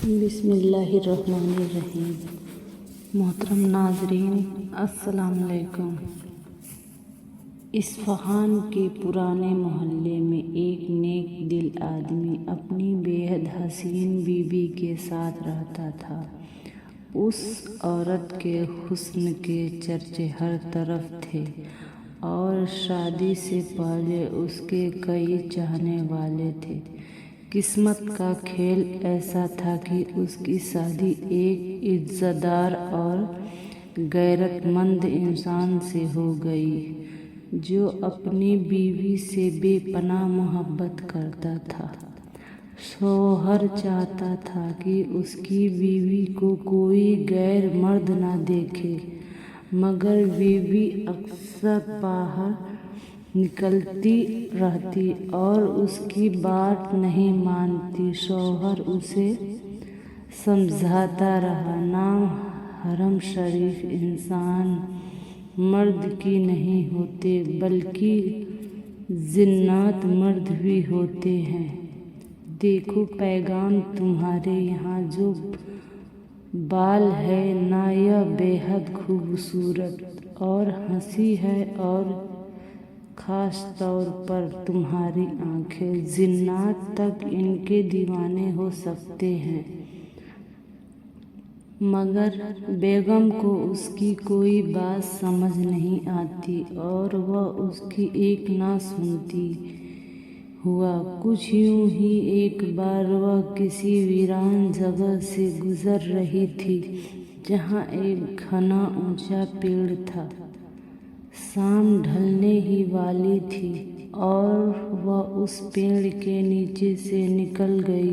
बिस्मिल्लाहिर्रहमानिर्रहीम। मोहतरम नाज़रीन, अस्सलाम वालेकुम। इस्फ़हान के पुराने मोहल्ले में एक नेक दिल आदमी अपनी बेहद हसीन बीवी के साथ रहता था। उस औरत के हुस्न के चर्चे हर तरफ थे और शादी से पहले उसके कई चाहने वाले थे। किस्मत का खेल ऐसा था कि उसकी शादी एक इज़्ज़तदार और गैरतमंद इंसान से हो गई जो अपनी बीवी से बेपनाह मोहब्बत करता था। शौहर चाहता था कि उसकी बीवी को कोई गैर मर्द न देखे, मगर बीवी अक्सर बाहर निकलती रहती और उसकी बात नहीं मानती। शौहर उसे समझाता रहा, नाम हरम शरीफ इंसान मर्द की नहीं होते बल्कि जिन्नात मर्द भी होते हैं। देखो पैगाम तुम्हारे यहाँ जो बाल है ना, यह बेहद खूबसूरत और हंसी है और ख़ास तौर पर तुम्हारी आँखें, जिन्नात तक इनके दीवाने हो सकते हैं। मगर बेगम को उसकी कोई बात समझ नहीं आती और वह उसकी एक ना सुनती। हुआ कुछ यूँ ही, एक बार वह किसी वीरान जगह से गुजर रही थी जहाँ एक घना ऊंचा पेड़ था। शाम ढलने ही वाली थी और वह उस पेड़ के नीचे से निकल गई।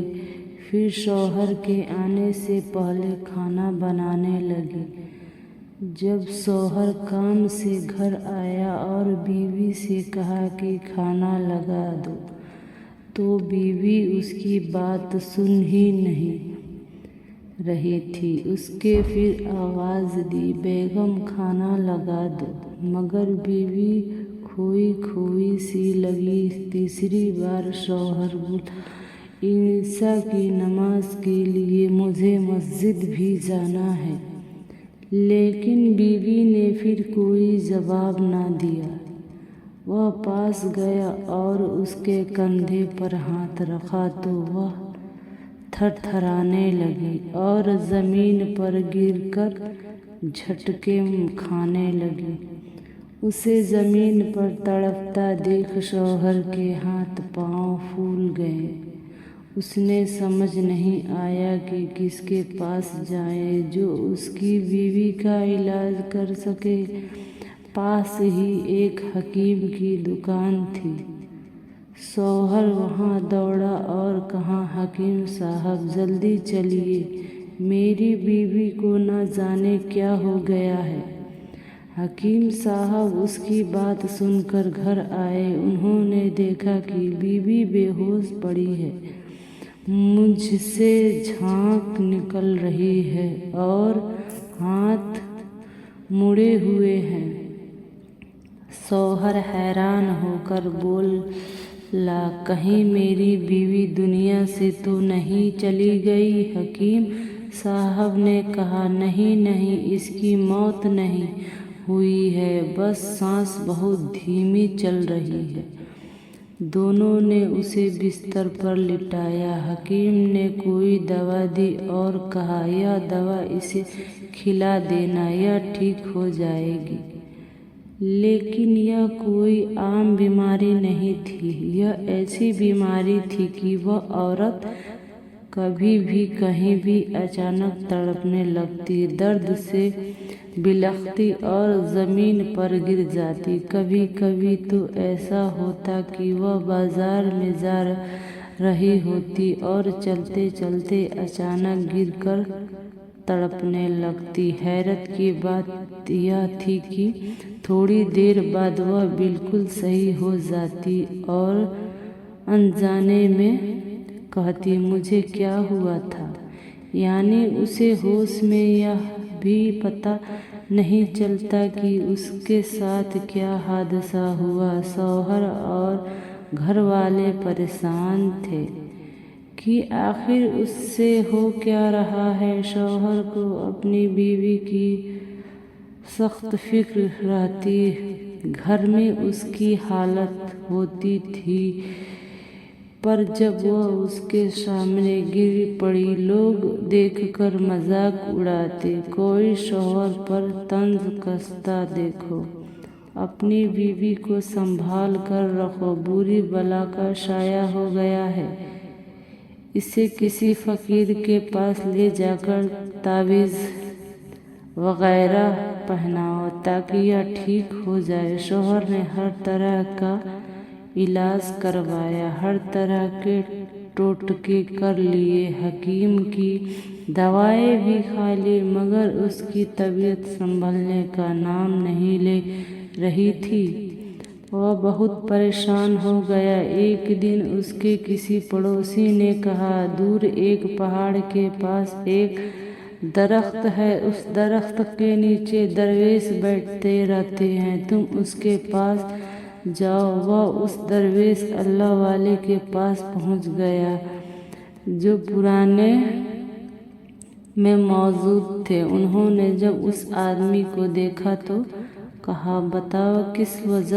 फिर शौहर के आने से पहले खाना बनाने लगी। जब शौहर काम से घर आया और बीवी से कहा कि खाना लगा दो, तो बीवी उसकी बात सुन ही नहीं रही थी। उसके फिर आवाज़ दी, बेगम खाना लगा दो, मगर बीवी खोई खोई सी लगी। तीसरी बार शौहर बोला, ईशा की नमाज के लिए मुझे मस्जिद भी जाना है। लेकिन बीवी ने फिर कोई जवाब ना दिया। वह पास गया और उसके कंधे पर हाथ रखा तो वह थरथराने लगी और ज़मीन पर गिरकर झटके खाने लगी। उसे ज़मीन पर तड़पता देख शौहर के हाथ पांव फूल गए। उसने समझ नहीं आया कि किसके पास जाए जो उसकी बीवी का इलाज कर सके। पास ही एक हकीम की दुकान थी। शौहर वहाँ दौड़ा और कहा, हकीम साहब जल्दी चलिए, मेरी बीवी को न जाने क्या हो गया है। हकीम साहब उसकी बात सुनकर घर आए। उन्होंने देखा कि बीवी बेहोश पड़ी है, मुझसे झांक निकल रही है और हाथ मुड़े हुए हैं। शौहर हैरान होकर बोला, कहीं मेरी बीवी दुनिया से तो नहीं चली गई? हकीम साहब ने कहा, नहीं नहीं, इसकी मौत नहीं हुई है, बस सांस बहुत धीमी चल रही है। दोनों ने उसे बिस्तर पर लिटाया। हकीम ने कोई दवा दी और कहा, यह दवा इसे खिला देना, यह ठीक हो जाएगी। लेकिन यह कोई आम बीमारी नहीं थी। यह ऐसी बीमारी थी कि वह औरत कभी भी कहीं भी अचानक तड़पने लगती, दर्द से बिलखती और ज़मीन पर गिर जाती। कभी कभी तो ऐसा होता कि वह बाजार में जा रही होती और चलते चलते अचानक गिरकर तड़पने लगती। हैरत की बात यह थी कि थोड़ी देर बाद वह बिल्कुल सही हो जाती और अनजाने में कहती, मुझे क्या हुआ था। यानी उसे होश में यह भी पता नहीं चलता कि उसके साथ क्या हादसा हुआ। शौहर और घर वाले परेशान थे कि आखिर उससे हो क्या रहा है। शौहर को अपनी बीवी की सख्त फिक्र रहती, घर में उसकी हालत होती थी, पर जब वह उसके सामने गिर पड़ी लोग देखकर मजाक उड़ाते, कोई शौहर पर तंज कसता। देखो अपनी बीवी को संभाल कर रखो, बुरी बला का साया हो गया है। इसे किसी फकीर के पास ले जाकर ताबीज़ वगैरह पहनाओ ताकि यह ठीक हो जाए। शौहर ने हर तरह का इलाज करवाया, हर तरह के टोटके कर लिए, हकीम की दवाएं भी खा ली, मगर उसकी तबीयत संभलने का नाम नहीं ले रही थी। वह बहुत परेशान हो गया। एक दिन उसके किसी पड़ोसी ने कहा, दूर एक पहाड़ के पास एक दरख्त है, उस दरख्त के नीचे दरवेश बैठते रहते हैं, तुम उसके पास जाओ। वह उस दरवेश अल्लाह वाले के पास पहुंच गया जो पुराने में मौजूद थे। उन्होंने जब उस आदमी को देखा तो कहा, बताओ किस वजह